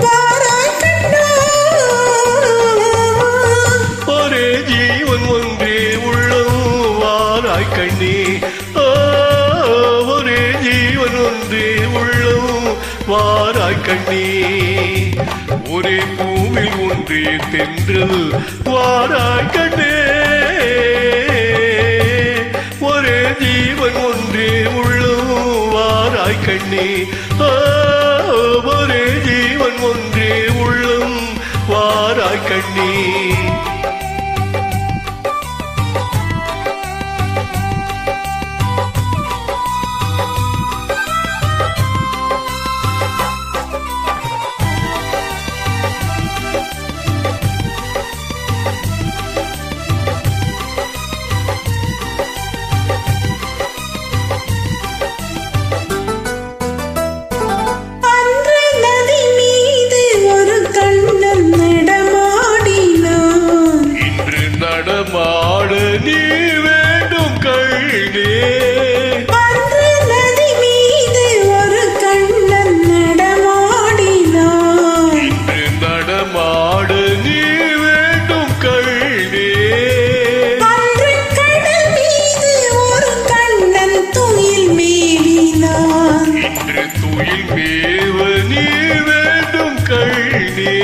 வாராய் கண்ணா. ஒரே ஜீவன் ஒன்றே உள்ளம் வாராய் கண்ணே. ஒரே ஜீவன் ஒன்றே உள்ளம் வாராய் கண்ணே. ஒரே பூவில் ஒன்றே தென்றல் வாராய் கண்ணே. ஒரே ஜீவன் ஒன்றே உள்ளம் வாராய் கண்ணே. ஒரே ஜீவன் ஒன்றே உள்ளம் வாராய் கண்ணே. நடமாட நீ வேண்டும் கண்ணே. அன்று நதி மீது ஒரு கண்ணன் நடமாடினான். இன்று நடமாட நீ வேண்டும் கண்ணே. அன்று கடல் மீது ஒரு கண்ணன் துயில் மேவினான். இன்று துயில் மேவ நீ வேண்டும் கண்ணே.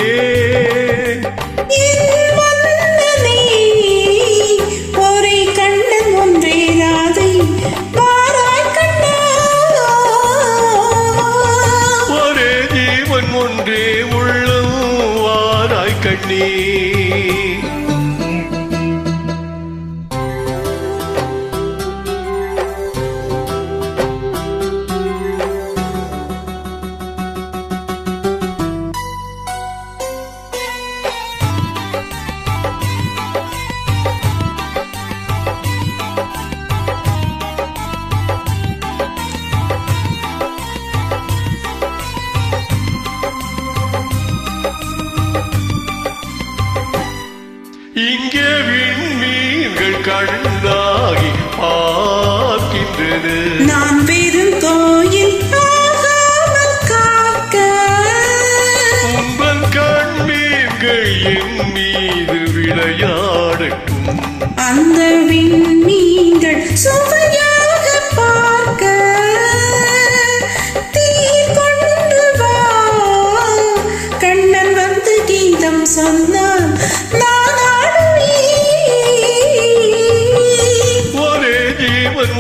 ஒன்றே உள்ளம் வாராய் கண்ணே. இங்கே விண்மீன்கள் கண்ணாகி பார்க்கின்றன. நான் வெறும் கோயில் ஆகாமல் காக்க உங்கள் கண்மீன்கள் என் மீது விளையாடட்டும். அந்த விண்மீன்கள் சுவையாக பார்க்க தீர் கொண்டு வா. கண்ணன் வந்து கீதம் சொன்னான்.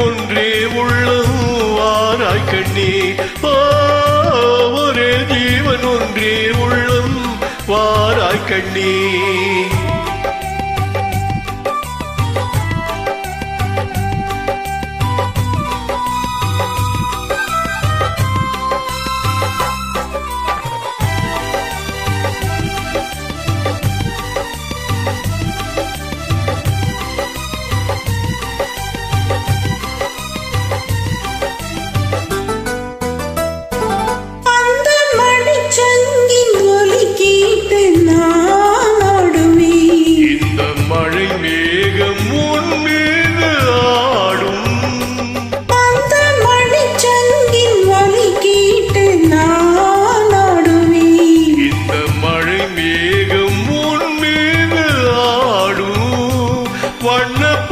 ஒன்றே உள்ளம் வாராய் கண்ணே. ஒரே ஜீவன் ஒன்றே உள்ளம் வாராய் கண்ணே.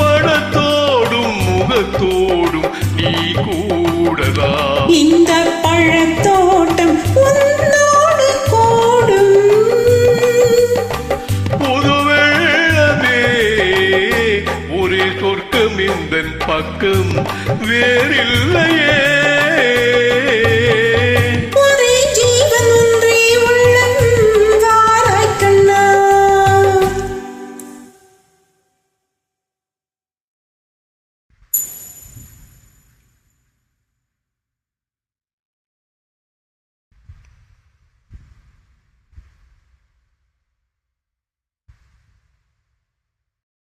வண்ணப்படத்தோடும் முகத்தோடும் நீ கூடதா. இந்த பழத்தோட்டம் உன்னோடு கூடும். புதுவெள்ளமே ஒரே சொர்க்கம் இந்த பக்கம் வேறில்லையே.